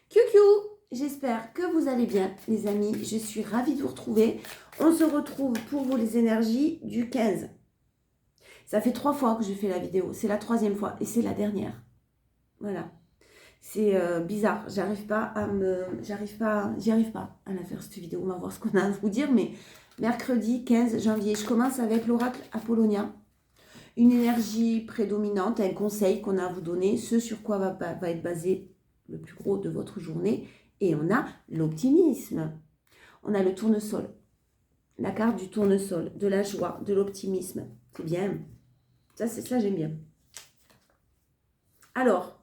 Coucou, j'espère que vous allez bien les amis, je suis ravie de vous retrouver. On se retrouve pour vous les énergies du 15. Ça fait 3 fois que je fais la vidéo, c'est la 3e fois et c'est la dernière. Voilà, c'est bizarre, j'y arrive pas à la faire cette vidéo, on va voir ce qu'on a à vous dire. Mais mercredi 15 janvier, je commence avec l'oracle Apollonia. Une énergie prédominante, un conseil qu'on a à vous donner, ce sur quoi va être basé le plus gros de votre journée. Et on a l'optimisme. On a le tournesol. La carte du tournesol, de la joie, de l'optimisme. C'est bien. Ça, j'aime bien. Alors,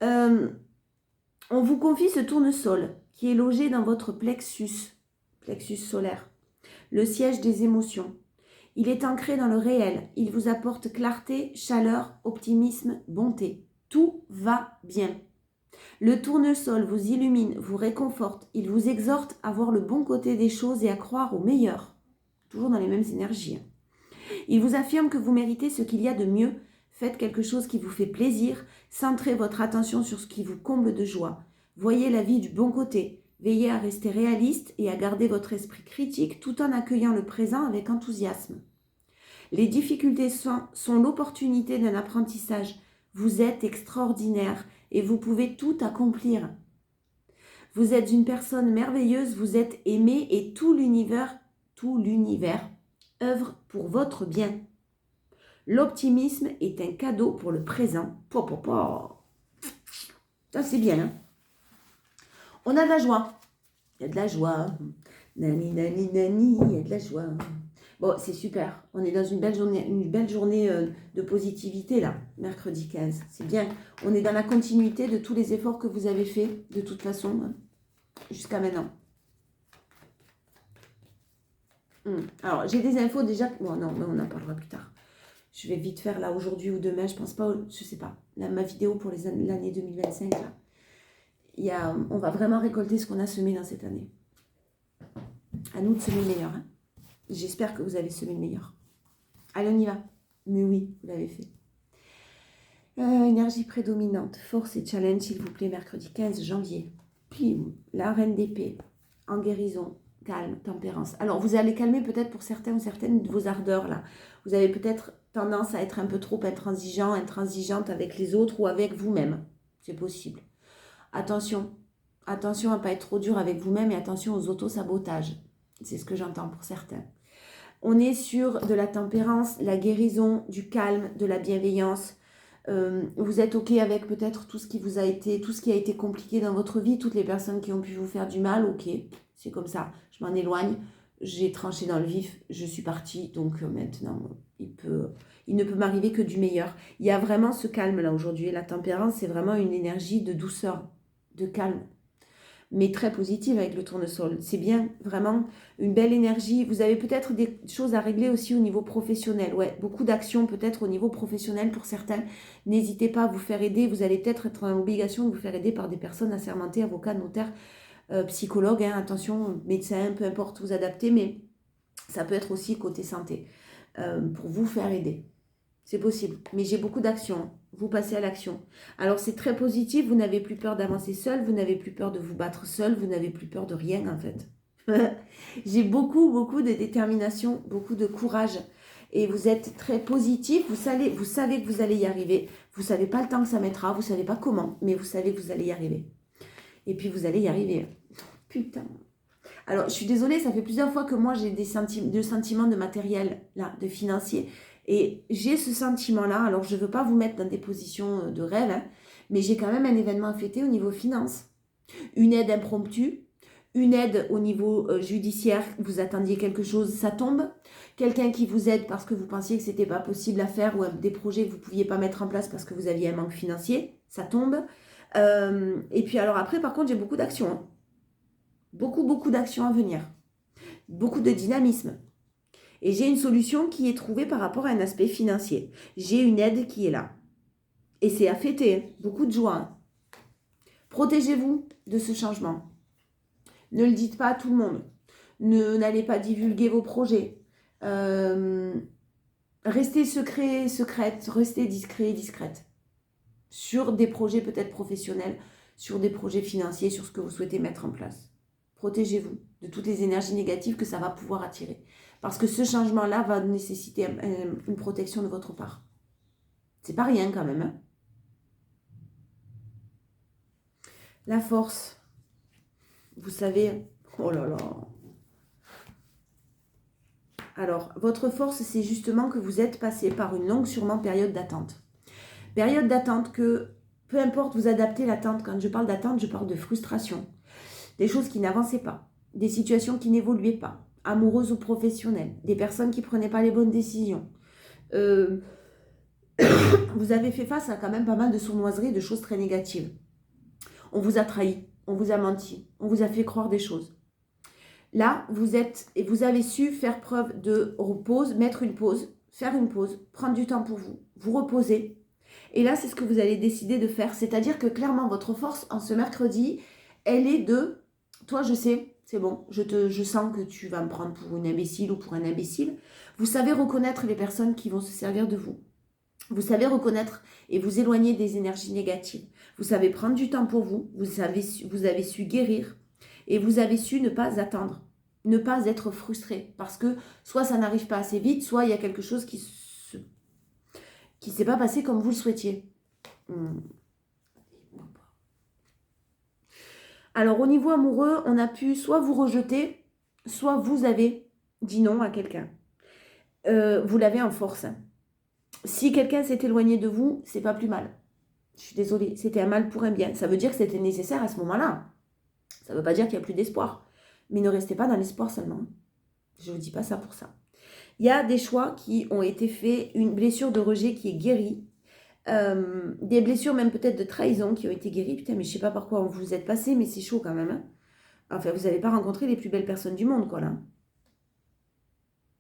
on vous confie ce tournesol qui est logé dans votre plexus solaire, le siège des émotions. Il est ancré dans le réel. Il vous apporte clarté, chaleur, optimisme, bonté. Tout va bien. Le tournesol vous illumine, vous réconforte. Il vous exhorte à voir le bon côté des choses et à croire au meilleur. Toujours dans les mêmes énergies. Il vous affirme que vous méritez ce qu'il y a de mieux. Faites quelque chose qui vous fait plaisir. Centrez votre attention sur ce qui vous comble de joie. Voyez la vie du bon côté. Veillez à rester réaliste et à garder votre esprit critique tout en accueillant le présent avec enthousiasme. Les difficultés sont l'opportunité d'un apprentissage. Vous êtes extraordinaire et vous pouvez tout accomplir. Vous êtes une personne merveilleuse, vous êtes aimé et tout l'univers œuvre pour votre bien. L'optimisme est un cadeau pour le présent. Ça c'est bien. Hein, on a de la joie. Il y a de la joie. Nani, nani, nani, il y a de la joie. Bon, c'est super. On est dans une belle journée de positivité là, mercredi 15. C'est bien. On est dans la continuité de tous les efforts que vous avez faits, de toute façon, hein, jusqu'à maintenant. Alors, j'ai des infos déjà. Bon, non, mais on en parlera plus tard. Je vais vite faire là aujourd'hui ou demain. Je pense pas, je sais pas. Là, ma vidéo pour l'année 2025 là. On va vraiment récolter ce qu'on a semé dans cette année. À nous de semer le meilleur. Hein. J'espère que vous avez semé le meilleur. Allez, on y va. Mais oui, vous l'avez fait. Énergie prédominante, force et challenge, s'il vous plaît, mercredi 15 janvier. Pim, la reine d'épée, en guérison, calme, tempérance. Alors, vous allez calmer peut-être pour certains ou certaines de vos ardeurs, là. Vous avez peut-être tendance à être un peu trop intransigeante avec les autres ou avec vous-même. C'est possible. Attention à ne pas être trop dur avec vous-même et attention aux auto-sabotages. C'est ce que j'entends pour certains. On est sur de la tempérance, la guérison, du calme, de la bienveillance. Vous êtes OK avec peut-être tout ce qui a été compliqué dans votre vie, toutes les personnes qui ont pu vous faire du mal, OK, c'est comme ça, je m'en éloigne, j'ai tranché dans le vif, je suis partie, donc maintenant, il ne peut m'arriver que du meilleur. Il y a vraiment ce calme là aujourd'hui, la tempérance, c'est vraiment une énergie de douceur, de calme, mais très positive avec le tournesol. C'est bien, vraiment une belle énergie. Vous avez peut-être des choses à régler aussi au niveau professionnel. Ouais, beaucoup d'actions peut-être au niveau professionnel pour certains. N'hésitez pas à vous faire aider. Vous allez peut-être être en obligation de vous faire aider par des personnes assermentées, avocats, notaires, psychologues. Hein, attention, médecins, peu importe, vous adaptez, mais ça peut être aussi côté santé pour vous faire aider. C'est possible, mais j'ai beaucoup d'actions. Vous passez à l'action. Alors, c'est très positif. Vous n'avez plus peur d'avancer seul. Vous n'avez plus peur de vous battre seul. Vous n'avez plus peur de rien, en fait. J'ai beaucoup de détermination, beaucoup de courage. Et vous êtes très positif. Vous savez que vous allez y arriver. Vous ne savez pas le temps que ça mettra. Vous ne savez pas comment. Mais vous savez que vous allez y arriver. Et puis, vous allez y arriver. Putain. Alors, je suis désolée. Ça fait plusieurs fois que moi, j'ai des sentiments de matériel, là, de financier. Et j'ai ce sentiment-là, alors je ne veux pas vous mettre dans des positions de rêve, hein, mais j'ai quand même un événement à fêter au niveau finance. Une aide impromptue, une aide au niveau judiciaire, vous attendiez quelque chose, ça tombe. Quelqu'un qui vous aide parce que vous pensiez que ce n'était pas possible à faire ou des projets que vous ne pouviez pas mettre en place parce que vous aviez un manque financier, ça tombe. Et puis alors après, par contre, j'ai beaucoup d'actions. Hein. Beaucoup d'actions à venir. Beaucoup de dynamisme. Et j'ai une solution qui est trouvée par rapport à un aspect financier. J'ai une aide qui est là. Et c'est à fêter. Hein. Beaucoup de joie. Hein. Protégez-vous de ce changement. Ne le dites pas à tout le monde. N'allez pas divulguer vos projets. Restez secrète. Restez discret et discrète. Sur des projets peut-être professionnels. sur des projets financiers, sur ce que vous souhaitez mettre en place. Protégez-vous de toutes les énergies négatives que ça va pouvoir attirer. Parce que ce changement-là va nécessiter une protection de votre part. C'est pas rien quand même. Hein. La force. Vous savez, oh là là. Alors, votre force, c'est justement que vous êtes passé par une longue, sûrement, période d'attente. Période d'attente que, peu importe, vous adaptez l'attente. Quand je parle d'attente, je parle de frustration. Des choses qui n'avançaient pas. Des situations qui n'évoluaient pas. Amoureuses ou professionnelles. Des personnes qui ne prenaient pas les bonnes décisions. Vous avez fait face à quand même pas mal de sournoiseries, de choses très négatives. On vous a trahi, on vous a menti, on vous a fait croire des choses. Là, vous avez su faire preuve de repose, mettre une pause, faire une pause, prendre du temps pour vous, vous reposer. Et là, c'est ce que vous allez décider de faire. C'est-à-dire que clairement, votre force en ce mercredi, elle est de, toi je sais, c'est bon, je sens que tu vas me prendre pour une imbécile ou pour un imbécile. Vous savez reconnaître les personnes qui vont se servir de vous. Vous savez reconnaître et vous éloigner des énergies négatives. Vous savez prendre du temps pour vous. Vous avez su guérir et vous avez su ne pas attendre, ne pas être frustré. Parce que soit ça n'arrive pas assez vite, soit il y a quelque chose qui ne s'est pas passé comme vous le souhaitiez. Alors au niveau amoureux, on a pu soit vous rejeter, soit vous avez dit non à quelqu'un. Vous l'avez en force. Si quelqu'un s'est éloigné de vous, c'est pas plus mal. Je suis désolée, c'était un mal pour un bien. Ça veut dire que c'était nécessaire à ce moment-là. Ça ne veut pas dire qu'il n'y a plus d'espoir. Mais ne restez pas dans l'espoir seulement. Je ne vous dis pas ça pour ça. Il y a des choix qui ont été faits, une blessure de rejet qui est guérie, des blessures même peut-être de trahison qui ont été guéries. Putain, mais je ne sais pas par quoi vous vous êtes passé, mais c'est chaud quand même. Hein. Enfin, vous n'avez pas rencontré les plus belles personnes du monde, quoi, là.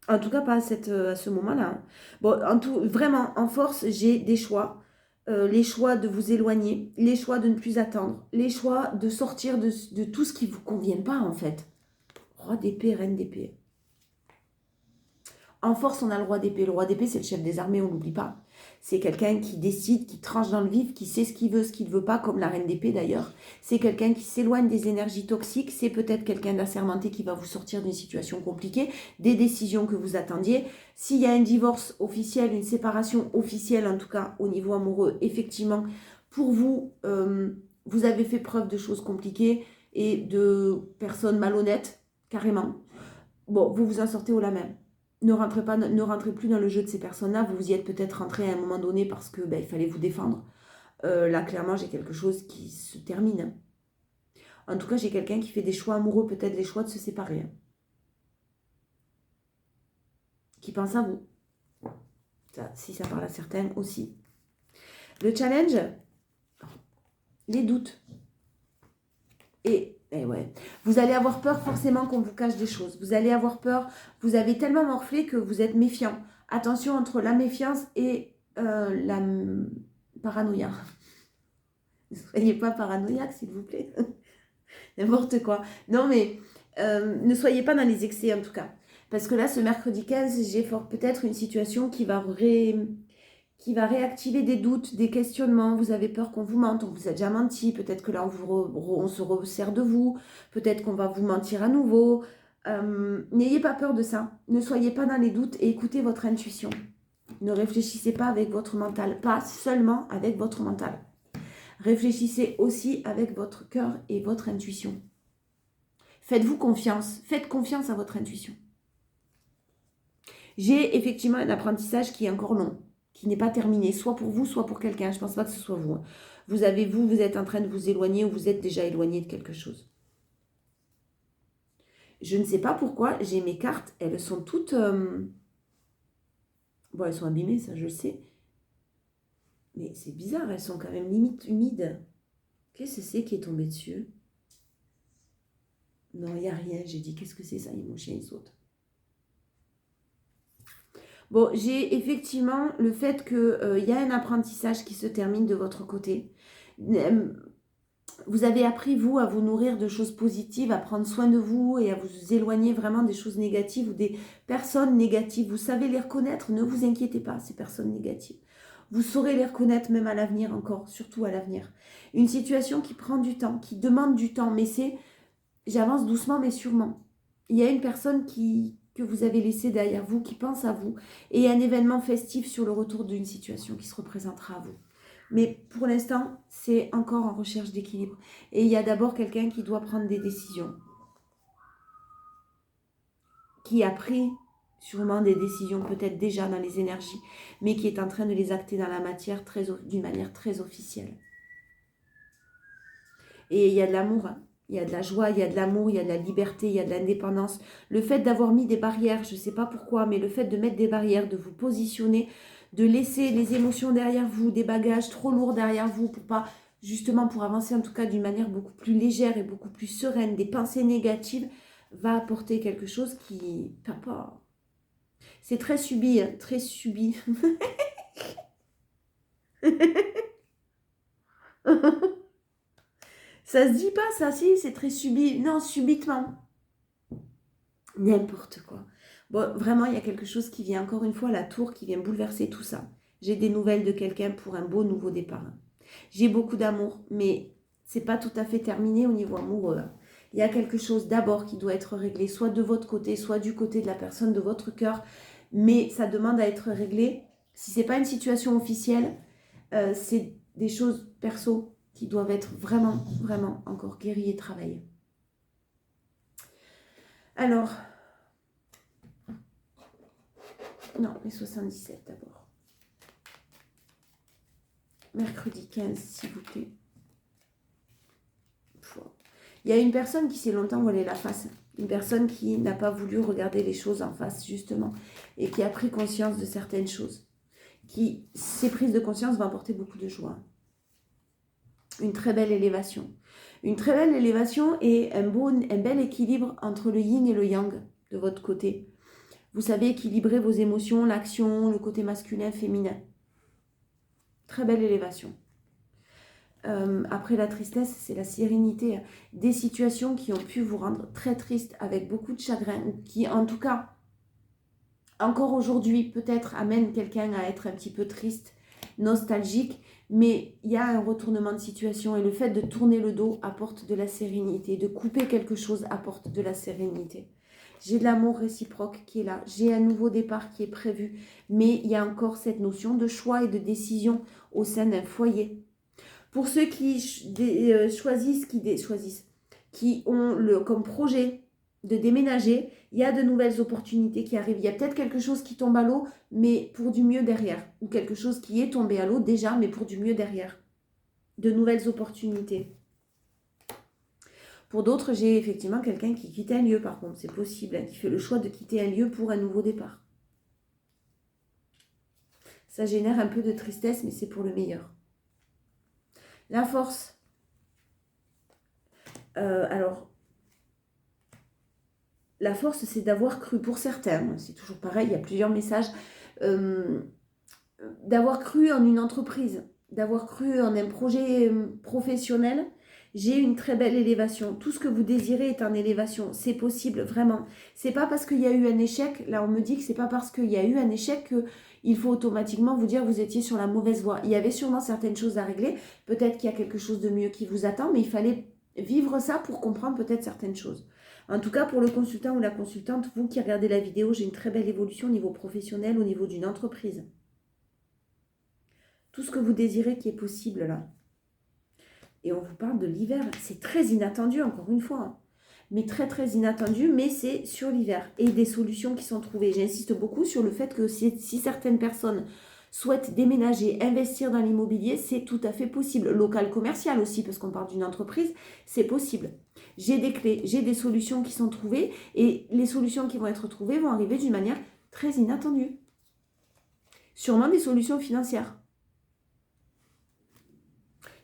En tout cas, pas à ce moment-là. Bon, vraiment, en force, j'ai des choix. Les choix de vous éloigner, les choix de ne plus attendre, les choix de sortir de tout ce qui ne vous convient pas, en fait. Roi d'épée, reine d'épée. En force, on a le roi d'épée. Le roi d'épée, c'est le chef des armées, on n'oublie pas. C'est quelqu'un qui décide, qui tranche dans le vif, qui sait ce qu'il veut, ce qu'il ne veut pas, comme la reine d'épée d'ailleurs. C'est quelqu'un qui s'éloigne des énergies toxiques. C'est peut-être quelqu'un d'assermenté qui va vous sortir d'une situation compliquée, des décisions que vous attendiez. S'il y a un divorce officiel, une séparation officielle, en tout cas au niveau amoureux, effectivement, pour vous, vous avez fait preuve de choses compliquées et de personnes malhonnêtes, carrément. Bon, vous vous en sortez au la même. Ne rentrez plus dans le jeu de ces personnes-là. Vous y êtes peut-être rentré à un moment donné parce que il fallait vous défendre. Là, clairement, j'ai quelque chose qui se termine. En tout cas, j'ai quelqu'un qui fait des choix amoureux, peut-être les choix de se séparer. Qui pense à vous. Ça, si ça parle à certaines aussi. Le challenge, les doutes. Et ouais, vous allez avoir peur forcément qu'on vous cache des choses. Vous allez avoir peur, vous avez tellement morflé que vous êtes méfiant. Attention entre la méfiance et la paranoïa. Ne soyez pas paranoïaque, s'il vous plaît. N'importe quoi. Non, mais ne soyez pas dans les excès en tout cas. Parce que là, ce mercredi 15, j'ai peut-être une situation qui va réactiver des doutes, des questionnements. Vous avez peur qu'on vous mente, on vous a déjà menti. Peut-être que là, on se resserre de vous. Peut-être qu'on va vous mentir à nouveau. N'ayez pas peur de ça. Ne soyez pas dans les doutes et écoutez votre intuition. Ne réfléchissez pas avec votre mental, pas seulement avec votre mental. Réfléchissez aussi avec votre cœur et votre intuition. Faites-vous confiance. Faites confiance à votre intuition. J'ai effectivement un apprentissage qui est encore long, qui n'est pas terminé, soit pour vous, soit pour quelqu'un. Je ne pense pas que ce soit vous. Vous êtes en train de vous éloigner ou vous êtes déjà éloigné de quelque chose. Je ne sais pas pourquoi, j'ai mes cartes, elles sont toutes... Bon, elles sont abîmées, ça je le sais. Mais c'est bizarre, elles sont quand même limite humides. Qu'est-ce que c'est qui est tombé dessus? Non, il n'y a rien. J'ai dit, qu'est-ce que c'est ça? Mon chien, il saute. Bon, j'ai effectivement le fait qu'il y a un apprentissage qui se termine de votre côté. Vous avez appris, vous, à vous nourrir de choses positives, à prendre soin de vous et à vous éloigner vraiment des choses négatives ou des personnes négatives. Vous savez les reconnaître, ne vous inquiétez pas, ces personnes négatives. Vous saurez les reconnaître même à l'avenir encore, surtout à l'avenir. Une situation qui prend du temps, qui demande du temps, mais c'est, j'avance doucement mais sûrement. Il y a une personne que vous avez laissée derrière vous, qui pense à vous, et un événement festif sur le retour d'une situation qui se représentera à vous. Mais pour l'instant, c'est encore en recherche d'équilibre. Et il y a d'abord quelqu'un qui doit prendre des décisions, qui a pris sûrement des décisions peut-être déjà dans les énergies, mais qui est en train de les acter dans la matière d'une manière très officielle. Et il y a de l'amour, hein. Il y a de la joie, il y a de l'amour, il y a de la liberté, il y a de l'indépendance. Le fait d'avoir mis des barrières, je ne sais pas pourquoi, mais le fait de mettre des barrières, de vous positionner, de laisser les émotions derrière vous, des bagages trop lourds derrière vous, justement pour avancer en tout cas d'une manière beaucoup plus légère et beaucoup plus sereine, des pensées négatives, va apporter quelque chose qui... Papa, c'est très subi, hein, très subi. Ça se dit pas ça, si, c'est très subi. Non, subitement. N'importe quoi. Bon, vraiment, il y a quelque chose qui vient, encore une fois, la tour qui vient bouleverser tout ça. J'ai des nouvelles de quelqu'un pour un beau nouveau départ. J'ai beaucoup d'amour, mais c'est pas tout à fait terminé au niveau amoureux. Il y a quelque chose d'abord qui doit être réglé, soit de votre côté, soit du côté de la personne de votre cœur, mais ça demande à être réglé. Si c'est pas une situation officielle, c'est des choses perso qui doivent être vraiment, vraiment encore guéries et travaillées. Alors, non, les 77 d'abord. Mercredi 15, s'il vous plaît. Il y a une personne qui s'est longtemps voilé la face. Une personne qui n'a pas voulu regarder les choses en face, justement, et qui a pris conscience de certaines choses. Ces prises de conscience vont apporter beaucoup de joie. Une très belle élévation. Une très belle élévation et un bel équilibre entre le yin et le yang de votre côté. Vous savez équilibrer vos émotions, l'action, le côté masculin, féminin. Très belle élévation. Après la tristesse, c'est la sérénité. Des situations qui ont pu vous rendre très triste, avec beaucoup de chagrin, ou qui, en tout cas, encore aujourd'hui, peut-être amènent quelqu'un à être un petit peu triste, nostalgique, mais il y a un retournement de situation et le fait de tourner le dos apporte de la sérénité, de couper quelque chose apporte de la sérénité. J'ai de l'amour réciproque qui est là, j'ai un nouveau départ qui est prévu, mais il y a encore cette notion de choix et de décision au sein d'un foyer. Pour ceux qui choisissent, qui ont comme projet de déménager, il y a de nouvelles opportunités qui arrivent. Il y a peut-être quelque chose qui tombe à l'eau, mais pour du mieux derrière. Ou quelque chose qui est tombé à l'eau déjà, mais pour du mieux derrière. De nouvelles opportunités. Pour d'autres, j'ai effectivement quelqu'un qui quitte un lieu, par contre. C'est possible, hein, qui fait le choix de quitter un lieu pour un nouveau départ. Ça génère un peu de tristesse, mais c'est pour le meilleur. La force. Alors, la force, c'est d'avoir cru, pour certains, c'est toujours pareil, il y a plusieurs messages, d'avoir cru en une entreprise, d'avoir cru en un projet professionnel. J'ai une très belle élévation. Tout ce que vous désirez est en élévation. C'est possible, vraiment. C'est pas parce qu'il y a eu un échec, là on me dit que c'est pas parce qu'il y a eu un échec qu'il faut automatiquement vous dire que vous étiez sur la mauvaise voie. Il y avait sûrement certaines choses à régler. Peut-être qu'il y a quelque chose de mieux qui vous attend, mais il fallait vivre ça pour comprendre peut-être certaines choses. En tout cas, pour le consultant ou la consultante, vous qui regardez la vidéo, j'ai une très belle évolution au niveau professionnel, au niveau d'une entreprise. Tout ce que vous désirez qui est possible là. Et on vous parle de l'hiver. C'est très inattendu, encore une fois. Hein. Mais très, très inattendu, mais c'est sur l'hiver. Et des solutions qui sont trouvées. J'insiste beaucoup sur le fait que si certaines personnes souhaitent déménager, investir dans l'immobilier, c'est tout à fait possible. Local, commercial aussi, parce qu'on parle d'une entreprise, c'est possible. J'ai des clés, j'ai des solutions qui sont trouvées. Et les solutions qui vont être trouvées vont arriver d'une manière très inattendue. Sûrement des solutions financières.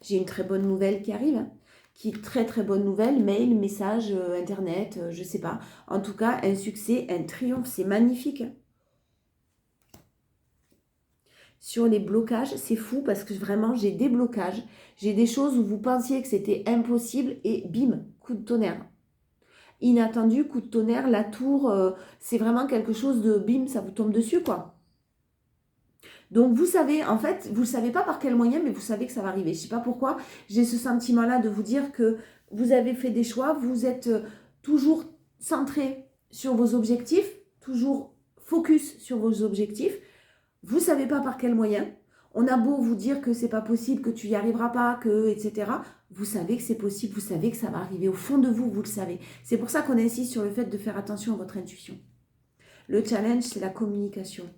J'ai une très bonne nouvelle qui arrive, très très bonne nouvelle, mail, message, internet, je sais pas. En tout cas, un succès, un triomphe, c'est magnifique. Sur les blocages, c'est fou parce que vraiment, j'ai des blocages. J'ai des choses où vous pensiez que c'était impossible et bim, coup de tonnerre. Inattendu, coup de tonnerre, la tour, c'est vraiment quelque chose de bim, ça vous tombe dessus quoi. Donc, vous savez, en fait, vous ne savez pas par quel moyen, mais vous savez que ça va arriver. Je ne sais pas pourquoi, j'ai ce sentiment-là de vous dire que vous avez fait des choix, vous êtes toujours centré sur vos objectifs, toujours focus sur vos objectifs. Vous ne savez pas par quel moyen. On a beau vous dire que c'est pas possible, que tu n'y arriveras pas, que etc. Vous savez que c'est possible, vous savez que ça va arriver. Au fond de vous, vous le savez. C'est pour ça qu'on insiste sur le fait de faire attention à votre intuition. Le challenge, c'est la communication.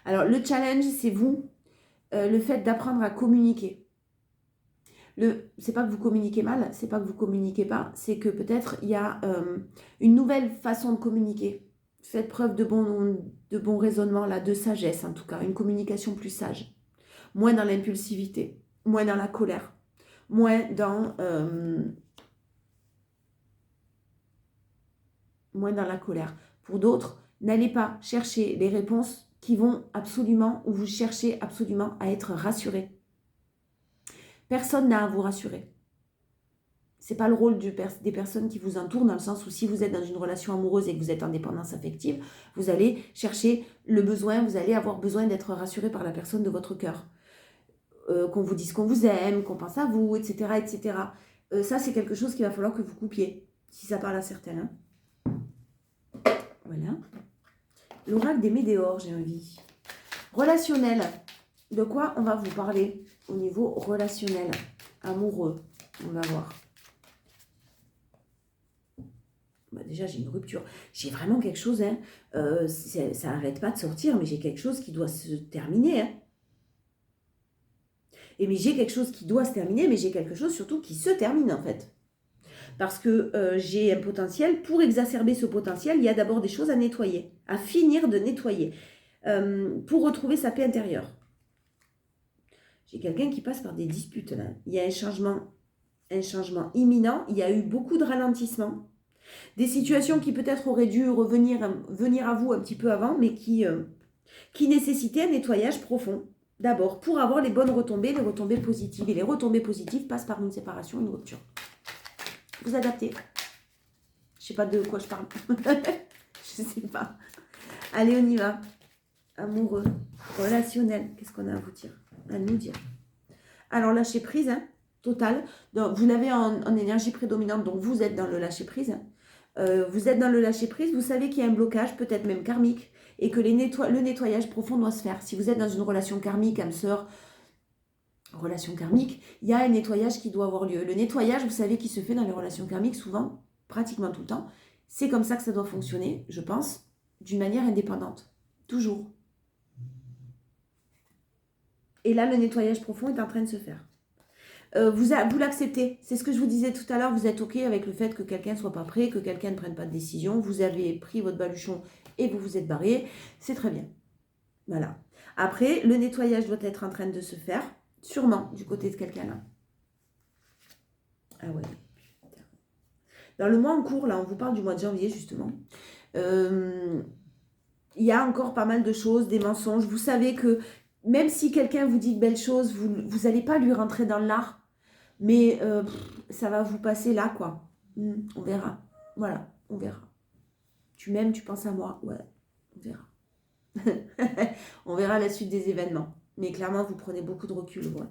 Alors, le challenge, c'est vous, le fait d'apprendre à communiquer. C'est pas que vous communiquez mal, c'est pas que vous communiquez pas, c'est que peut-être il y a une nouvelle façon de communiquer. Faites preuve de bon raisonnement, là, de sagesse en tout cas, une communication plus sage. Moins dans l'impulsivité, moins dans la colère, moins dans la colère. Pour d'autres, n'allez pas chercher les réponses qui vont absolument, ou vous cherchez absolument à être rassuré. Personne n'a à vous rassurer. Ce n'est pas le rôle des personnes qui vous entourent, dans le sens où si vous êtes dans une relation amoureuse et que vous êtes en dépendance affective, vous allez chercher le besoin, vous allez avoir besoin d'être rassuré par la personne de votre cœur. Qu'on vous dise qu'on vous aime, qu'on pense à vous, etc. etc. Ça, c'est quelque chose qu'il va falloir que vous coupiez, si ça parle à certains. Hein. Voilà. L'oracle des météores, j'ai envie. Relationnel. De quoi on va vous parler au niveau relationnel, amoureux? On va voir. Bah déjà, j'ai une rupture. J'ai vraiment quelque chose, hein, ça n'arrête pas de sortir, mais j'ai quelque chose qui doit se terminer. Hein. Mais j'ai quelque chose qui doit se terminer, mais j'ai quelque chose surtout qui se termine en fait. Parce que j'ai un potentiel. Pour exacerber ce potentiel, il y a d'abord des choses à nettoyer, à finir de nettoyer, pour retrouver sa paix intérieure. J'ai quelqu'un qui passe par des disputes là. Il y a un changement imminent. Il y a eu beaucoup de ralentissement. Des situations qui peut-être auraient dû venir à vous un petit peu avant, mais qui nécessitaient un nettoyage profond. D'abord, pour avoir les bonnes retombées, les retombées positives. Et les retombées positives passent par une séparation, une rupture. Vous adaptez. Je ne sais pas de quoi je parle. Je ne sais pas. Allez, on y va. Amoureux, relationnel. Qu'est-ce qu'on a à vous dire? À nous dire. Alors, lâcher prise, hein, total. Donc, vous l'avez en énergie prédominante, donc vous êtes dans le lâcher prise. Vous êtes dans le lâcher prise, vous savez qu'il y a un blocage, peut-être même karmique, et que le nettoyage profond doit se faire. Si vous êtes dans une relation karmique, âme sœur, relation karmique, il y a un nettoyage qui doit avoir lieu. Le nettoyage, vous savez, qui se fait dans les relations karmiques, souvent, pratiquement tout le temps, c'est comme ça que ça doit fonctionner, je pense, d'une manière indépendante. Toujours. Et là, le nettoyage profond est en train de se faire. Vous l'acceptez. C'est ce que je vous disais tout à l'heure. Vous êtes OK avec le fait que quelqu'un ne soit pas prêt, que quelqu'un ne prenne pas de décision. Vous avez pris votre baluchon et vous vous êtes barré. C'est très bien. Voilà. Après, le nettoyage doit être en train de se faire, sûrement, du côté de quelqu'un là. Ah ouais. Dans le mois en cours, là, on vous parle du mois de janvier, justement. Il y a encore pas mal de choses, des mensonges. Vous savez que même si quelqu'un vous dit de belles choses, vous n'allez pas lui rentrer dans l'art. Mais ça va vous passer là, quoi. On verra. Voilà, on verra. Tu m'aimes, tu penses à moi. Ouais, on verra. On verra la suite des événements. Mais clairement, vous prenez beaucoup de recul. Ouais.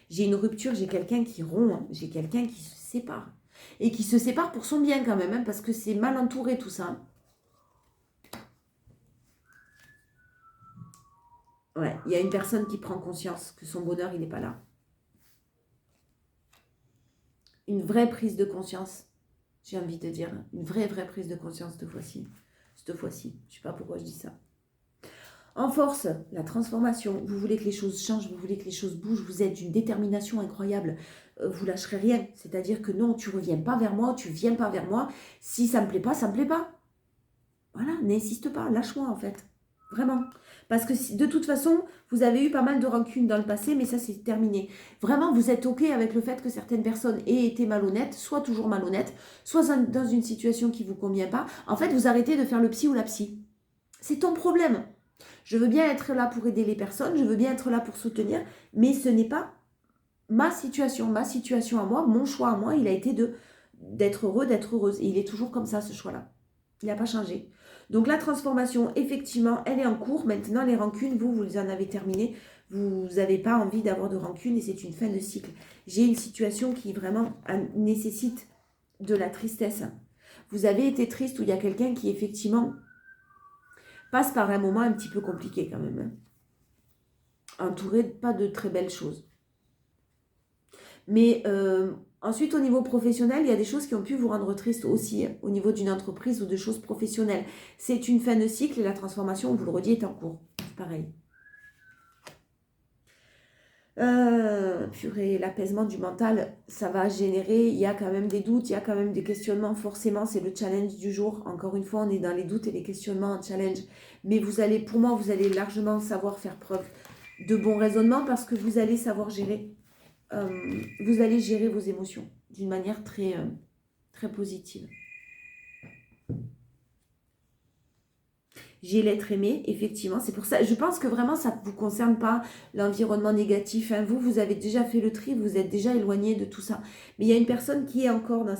J'ai une rupture, j'ai quelqu'un qui rompt, hein. J'ai quelqu'un qui se sépare. Et qui se sépare pour son bien quand même, hein, parce que c'est mal entouré tout ça. Ouais, il y a une personne qui prend conscience que son bonheur, il n'est pas là. Une vraie prise de conscience, j'ai envie de dire. Une vraie prise de conscience cette fois-ci. Je ne sais pas pourquoi je dis ça. En force, la transformation. Vous voulez que les choses changent, vous voulez que les choses bougent, vous êtes d'une détermination incroyable. Vous lâcherez rien. C'est-à-dire que non, tu ne reviens pas vers moi, tu ne viens pas vers moi. Si ça ne me plaît pas, ça ne me plaît pas. Voilà, n'insiste pas, lâche-moi en fait. Vraiment. Parce que de toute façon, vous avez eu pas mal de rancune dans le passé, mais ça c'est terminé. Vraiment, vous êtes OK avec le fait que certaines personnes aient été malhonnêtes, soit toujours malhonnêtes, soit dans une situation qui ne vous convient pas. En fait, vous arrêtez de faire le psy ou la psy. C'est ton problème. Je veux bien être là pour aider les personnes, je veux bien être là pour soutenir, mais ce n'est pas ma situation. Ma situation à moi, mon choix à moi, il a été de d'être heureux, d'être heureuse. Et il est toujours comme ça, ce choix-là. Il n'a pas changé. Donc la transformation, effectivement, elle est en cours. Maintenant, les rancunes, vous en avez terminé. Vous n'avez pas envie d'avoir de rancune et c'est une fin de cycle. J'ai une situation qui vraiment nécessite de la tristesse. Vous avez été triste ou il y a quelqu'un qui, effectivement, passe par un moment un petit peu compliqué quand même. Entouré pas de très belles choses. Mais ensuite, au niveau professionnel, il y a des choses qui ont pu vous rendre triste aussi, au niveau d'une entreprise ou de choses professionnelles. C'est une fin de cycle et la transformation, on vous le redit, est en cours. Pareil. Purée, l'apaisement du mental, ça va générer, il y a quand même des doutes, il y a quand même des questionnements, forcément, c'est le challenge du jour. Encore une fois, on est dans les doutes et les questionnements en challenge. Mais vous allez, pour moi, vous allez largement savoir faire preuve de bon raisonnement parce que vous allez savoir gérer. Vous allez gérer vos émotions d'une manière très, très positive. J'ai l'être aimé, effectivement, c'est pour ça. Je pense que vraiment, ça ne vous concerne pas l'environnement négatif. Hein. Vous avez déjà fait le tri, vous êtes déjà éloigné de tout ça. Mais il y a une personne qui est encore dans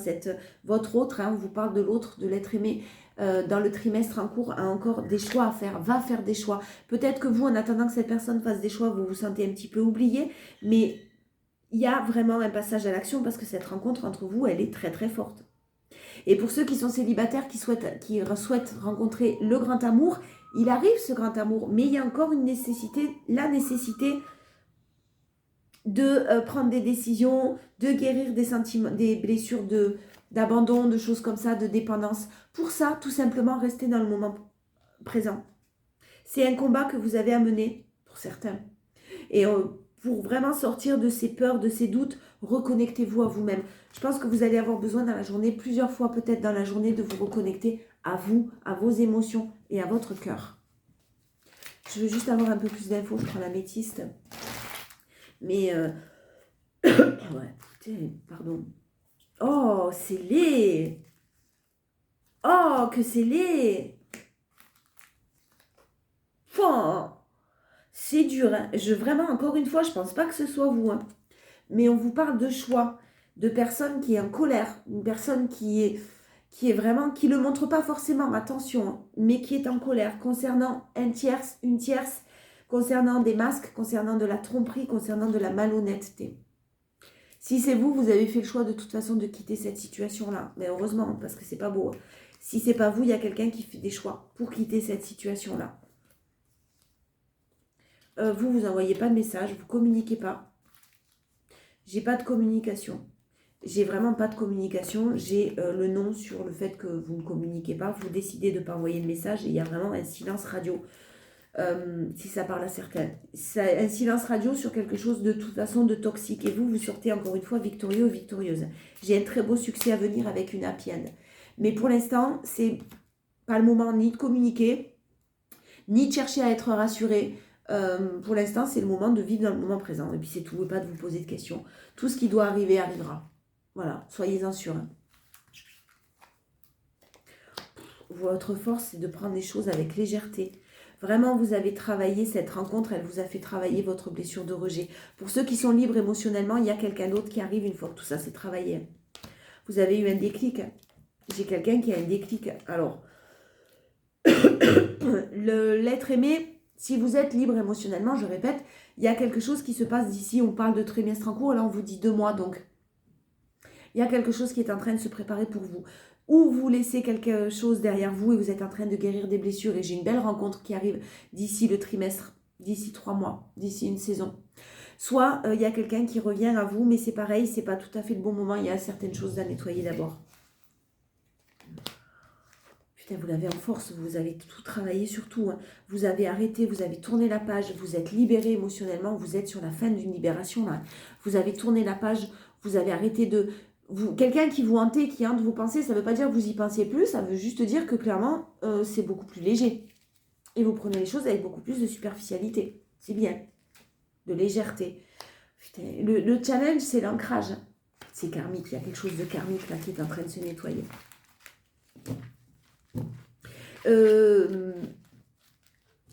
votre autre, hein, on vous parle de l'autre, de l'être aimé, dans le trimestre en cours, a encore des choix à faire, va faire des choix. Peut-être que vous, en attendant que cette personne fasse des choix, vous vous sentez un petit peu oublié, mais il y a vraiment un passage à l'action parce que cette rencontre entre vous, elle est très très forte. Et pour ceux qui sont célibataires, qui souhaitent rencontrer le grand amour, il arrive ce grand amour, mais il y a encore une nécessité, la nécessité de prendre des décisions, de guérir des sentiments, des blessures d'abandon, de choses comme ça, de dépendance. Pour ça, tout simplement, restez dans le moment présent. C'est un combat que vous avez à mener, pour certains. Et pour vraiment sortir de ces peurs, de ces doutes, reconnectez-vous à vous-même. Je pense que vous allez avoir besoin dans la journée, plusieurs fois peut-être dans la journée, de vous reconnecter à vous, à vos émotions et à votre cœur. Je veux juste avoir un peu plus d'infos, je prends l'améthyste. Mais, ouais, pardon. Oh, c'est laid. Oh, que c'est laid. C'est dur. Hein. Vraiment, encore une fois, je ne pense pas que ce soit vous. Hein. Mais on vous parle de choix, de personne qui est en colère, une personne qui est vraiment, qui ne le montre pas forcément, attention, hein, mais qui est en colère concernant une tierce, concernant des masques, concernant de la tromperie, concernant de la malhonnêteté. Si c'est vous, vous avez fait le choix de toute façon de quitter cette situation-là. Mais heureusement, parce que c'est pas beau. Hein. Si c'est pas vous, il y a quelqu'un qui fait des choix pour quitter cette situation-là. Vous n'envoyez pas de message, vous ne communiquez pas. J'ai pas de communication. J'ai vraiment pas de communication. J'ai le non sur le fait que vous ne communiquez pas. Vous décidez de ne pas envoyer de message et il y a vraiment un silence radio. Si ça parle à certains. Un silence radio sur quelque chose de toute façon de toxique. Et vous sortez encore une fois victorieux ou victorieuse. J'ai un très beau succès à venir avec une happy end. Mais pour l'instant, c'est pas le moment ni de communiquer, ni de chercher à être rassuré. Pour l'instant, c'est le moment de vivre dans le moment présent. Et puis c'est tout, et pas de vous poser de questions. Tout ce qui doit arriver arrivera. Voilà, soyez-en sûrs. Hein. Votre force, c'est de prendre les choses avec légèreté. Vraiment, vous avez travaillé cette rencontre, elle vous a fait travailler votre blessure de rejet. Pour ceux qui sont libres émotionnellement, il y a quelqu'un d'autre qui arrive une fois que tout ça s'est travaillé. Vous avez eu un déclic. J'ai quelqu'un qui a un déclic. Alors, l'être aimé, si vous êtes libre émotionnellement, je répète, il y a quelque chose qui se passe d'ici. On parle de trimestre en cours, là on vous dit 2 mois, donc il y a quelque chose qui est en train de se préparer pour vous. Ou vous laissez quelque chose derrière vous et vous êtes en train de guérir des blessures. Et j'ai une belle rencontre qui arrive d'ici le trimestre, d'ici 3 mois, d'ici une saison. Soit il y a quelqu'un qui revient à vous, mais c'est pareil, c'est pas tout à fait le bon moment. Il y a certaines choses à nettoyer d'abord. Putain, vous l'avez en force, vous avez tout travaillé sur tout. Hein. Vous avez arrêté, vous avez tourné la page, vous êtes libéré émotionnellement, vous êtes sur la fin d'une libération. Là. Vous avez tourné la page, vous avez arrêté de... Quelqu'un qui vous hantait, qui hante vos pensées, ça ne veut pas dire que vous y pensiez plus, ça veut juste dire que clairement, c'est beaucoup plus léger. Et vous prenez les choses avec beaucoup plus de superficialité. C'est bien. De légèreté. Putain, le challenge, c'est l'ancrage. C'est karmique, il y a quelque chose de karmique là qui est en train de se nettoyer.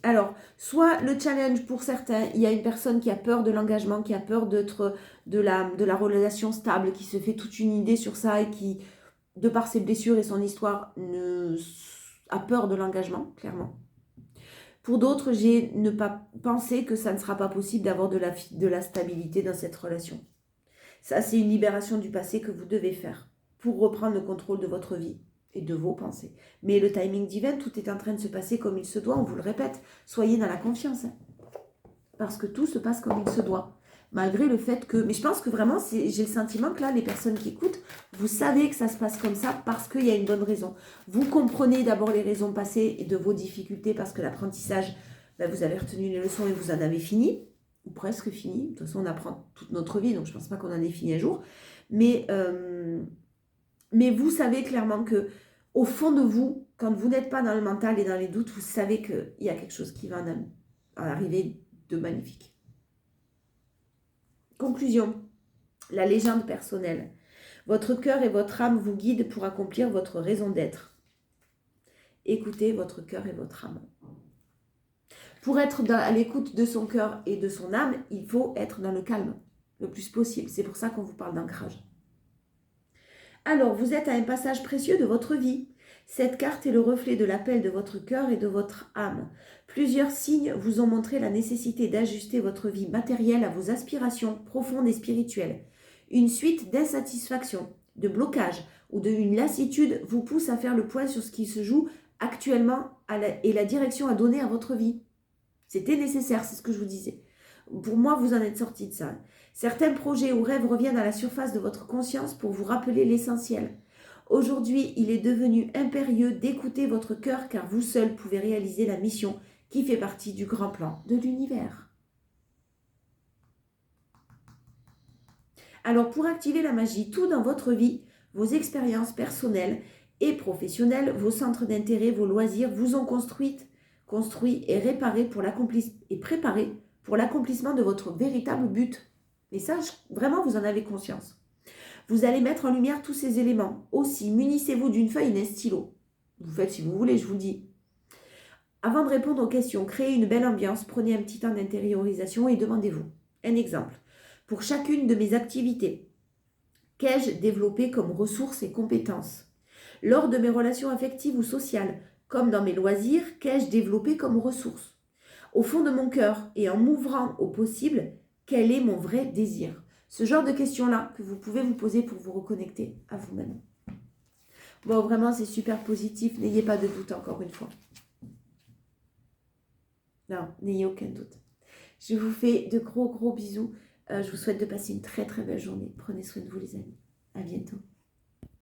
Alors, soit le challenge pour certains, il y a une personne qui a peur de l'engagement, qui a peur de la relation stable, qui se fait toute une idée sur ça et qui, de par ses blessures et son histoire, a peur de l'engagement, clairement. Pour d'autres, j'ai ne pas penser que ça ne sera pas possible d'avoir de la stabilité dans cette relation. Ça, c'est une libération du passé que vous devez faire pour reprendre le contrôle de votre vie et de vos pensées. Mais le timing divin, tout est en train de se passer comme il se doit, on vous le répète. Soyez dans la confiance, hein, parce que tout se passe comme il se doit. Malgré le fait que... Mais je pense que vraiment, j'ai le sentiment que là, les personnes qui écoutent, vous savez que ça se passe comme ça parce qu'il y a une bonne raison. Vous comprenez d'abord les raisons passées et de vos difficultés parce que l'apprentissage, ben, vous avez retenu les leçons et vous en avez fini, ou presque fini. De toute façon, on apprend toute notre vie, donc je ne pense pas qu'on en ait fini un jour. Mais vous savez clairement que au fond de vous, quand vous n'êtes pas dans le mental et dans les doutes, vous savez qu'il y a quelque chose qui va en arriver de magnifique. Conclusion, la légende personnelle. Votre cœur et votre âme vous guident pour accomplir votre raison d'être. Écoutez votre cœur et votre âme. Pour être à l'écoute de son cœur et de son âme, il faut être dans le calme le plus possible. C'est pour ça qu'on vous parle d'ancrage. Alors, vous êtes à un passage précieux de votre vie. Cette carte est le reflet de l'appel de votre cœur et de votre âme. Plusieurs signes vous ont montré la nécessité d'ajuster votre vie matérielle à vos aspirations profondes et spirituelles. Une suite d'insatisfactions, de blocages ou d'une lassitude vous pousse à faire le point sur ce qui se joue actuellement et la direction à donner à votre vie. C'était nécessaire, c'est ce que je vous disais. Pour moi, vous en êtes sorti de ça. Certains projets ou rêves reviennent à la surface de votre conscience pour vous rappeler l'essentiel. Aujourd'hui, il est devenu impérieux d'écouter votre cœur car vous seul pouvez réaliser la mission qui fait partie du grand plan de l'univers. Alors pour activer la magie, tout dans votre vie, vos expériences personnelles et professionnelles, vos centres d'intérêt, vos loisirs vous ont construit et préparé pour l'accomplissement de votre véritable but. Et ça, vraiment, vous en avez conscience. Vous allez mettre en lumière tous ces éléments. Aussi, munissez-vous d'une feuille et d'un stylo. Vous faites si vous voulez, je vous le dis. Avant de répondre aux questions, créez une belle ambiance, prenez un petit temps d'intériorisation et demandez-vous. Un exemple. Pour chacune de mes activités, qu'ai-je développé comme ressources et compétences? Lors de mes relations affectives ou sociales, comme dans mes loisirs, qu'ai-je développé comme ressources? Au fond de mon cœur et en m'ouvrant au possible, quel est mon vrai désir? Ce genre de questions-là que vous pouvez vous poser pour vous reconnecter à vous-même. Bon, vraiment, c'est super positif. N'ayez pas de doute, encore une fois. Non, n'ayez aucun doute. Je vous fais de gros bisous. Je vous souhaite de passer une très belle journée. Prenez soin de vous, les amis. À bientôt.